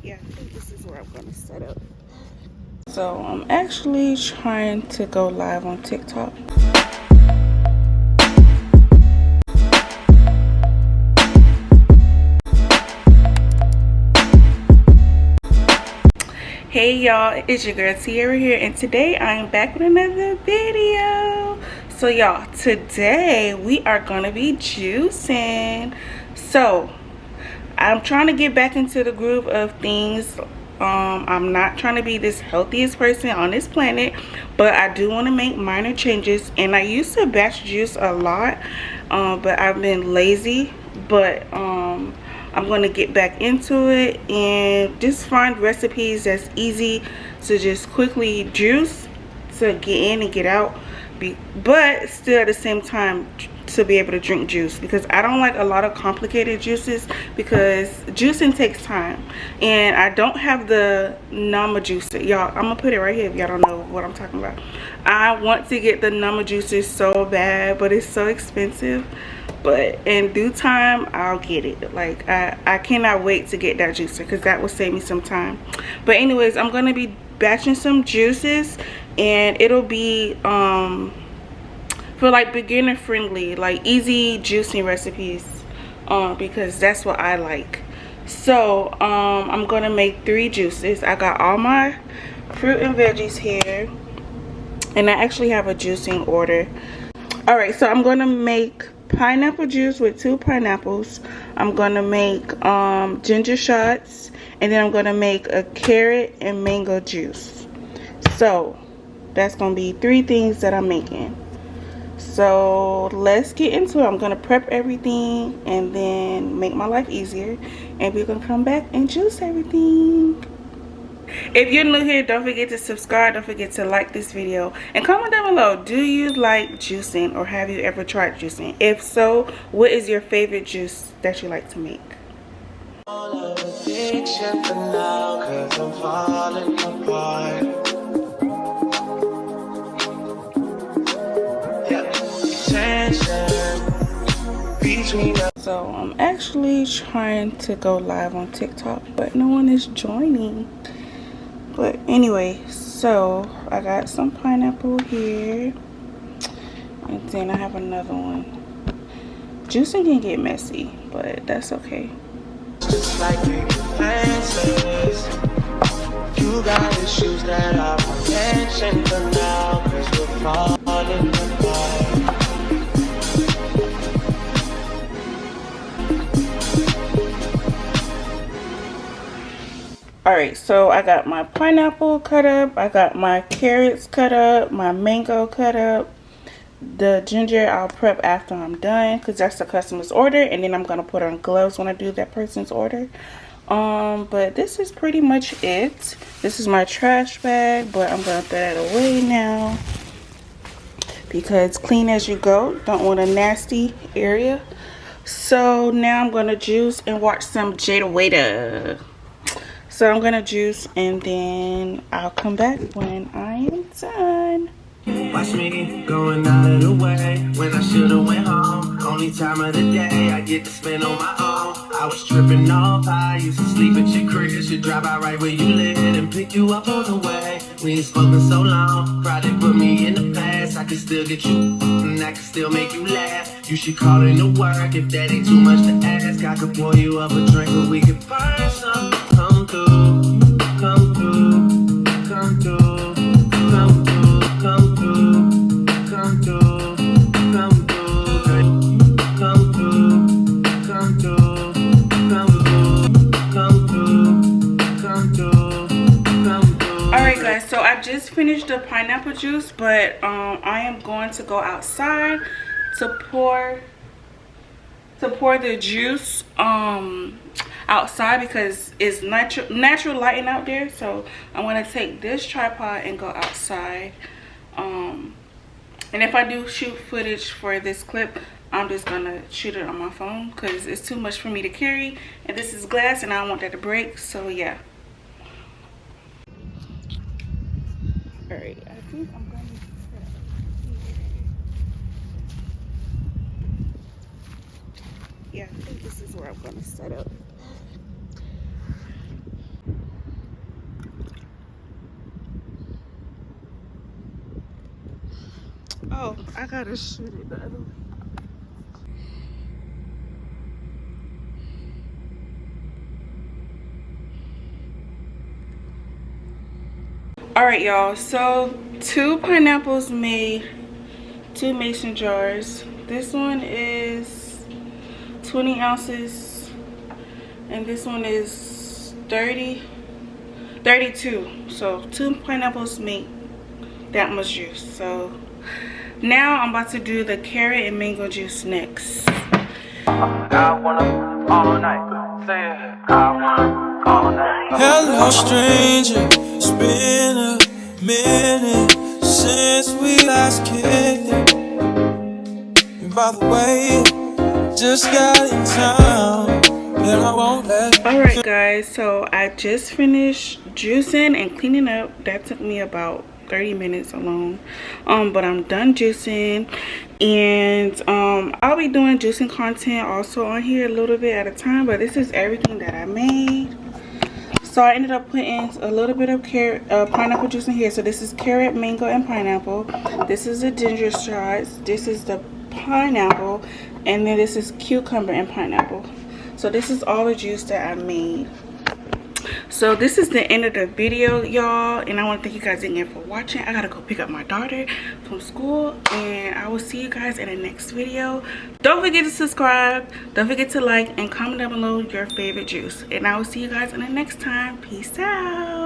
Yeah, I think this is where I'm gonna set up. So I'm actually trying to go live on TikTok. Hey y'all, it's your girl Tiara here, and today I am back with another video. So y'all, today we are gonna be juicing. So I'm trying to get back into the groove of things. I'm not trying to be this healthiest person on this planet, but I do want to make minor changes. And I used to batch juice a lot, but I've been lazy. But I'm going to get back into it and just find recipes that's easy to just quickly juice, to get in and get out, but still at the same time to be able to drink juice, because I don't like a lot of complicated juices, because juicing takes time, and I don't have the Nama juicer. Y'all, I'm gonna put it right here if y'all don't know what I'm talking about. I want to get the Nama juicer so bad, but it's so expensive. But in due time, I'll get it. Like, I cannot wait to get that juicer, because that will save me some time. But anyways, I'm gonna be batching some juices, and it'll be for like beginner friendly, like easy juicing recipes, because that's what I like. So I'm gonna make 3 juices. I got all my fruit and veggies here, and I actually have a juicing order. All right, so I'm gonna make pineapple juice with 2 pineapples. I'm gonna make ginger shots, and then I'm gonna make a carrot and mango juice. So that's gonna be 3 things that I'm making. So let's get into it. I'm gonna prep everything and then make my life easier, and we're gonna come back and juice everything. If you're new here, don't forget to subscribe, don't forget to like this video, and comment down below, do you like juicing, or have you ever tried juicing? If so, what is your favorite juice that you like to make? So I'm actually trying to go live on TikTok, but no one is joining. But anyway, so I got some pineapple here, and then I have another one. Juicing can get messy, but that's okay. Just like fancies, you got issues that I won't mention for now, 'cause we're falling apart. Alright, so I got my pineapple cut up, I got my carrots cut up, my mango cut up. The ginger I'll prep after I'm done, because that's the customer's order, and then I'm going to put on gloves when I do that person's order. But this is pretty much it. This is my trash bag, but I'm going to throw that away now, because clean as you go, don't want a nasty area. So now I'm going to juice and watch some Jada Waiter. So I'm gonna juice, and then I'll come back when I am done. Watch me going out of the way when I should've went home. Only time of the day I get to spend on my own. I was tripping off, I used to sleep at your crib. Should drive out right where you live and pick you up on the way. We ain't spoken so long, probably put me in the past. I can still get you, and I can still make you laugh. You should call in to work if that ain't too much to ask. I could pour you up a drink, but we could find something. Come through, come through, come through, come through, come through, come through, come through, come through, come through, come through, come through, come through. Alright guys, so I just finished the pineapple juice, but I am going to go outside to pour the juice outside, because it's natural lighting out there. So I'm going to take this tripod and go outside, and if I do shoot footage for this clip, I'm just gonna shoot it on my phone, because it's too much for me to carry, and this is glass and I don't want that to break. So yeah. All right, I think I'm going to yeah, I think this is where I'm going to set up. Oh, I gotta shoot it the other way. All right, y'all. So 2 pineapples made 2 mason jars. This one is 20 ounces, and this one is 32. So 2 pineapples make that much juice. So now I'm about to do the carrot and mango juice next. I wanna all night. Say it. I wanna all night. Hello, stranger. It's been a minute since we last kicked it. And by the way, just got in town, and I won't let. Alright guys, so I just finished juicing and cleaning up. That took me about 30 minutes alone. But I'm done juicing, and I'll be doing juicing content also on here a little bit at a time, but this is everything that I made. So I ended up putting a little bit of pineapple juice in here. So this is carrot, mango, and pineapple. This is the ginger shots. This is the pineapple, and then this is cucumber and pineapple. So this is all the juice that I made. So this is the end of the video, y'all, and I want to thank you guys again for watching. I gotta go pick up my daughter from school, and I will see you guys in the next video. Don't forget to subscribe, don't forget to like and comment down below your favorite juice, and I will see you guys in the next time. Peace out.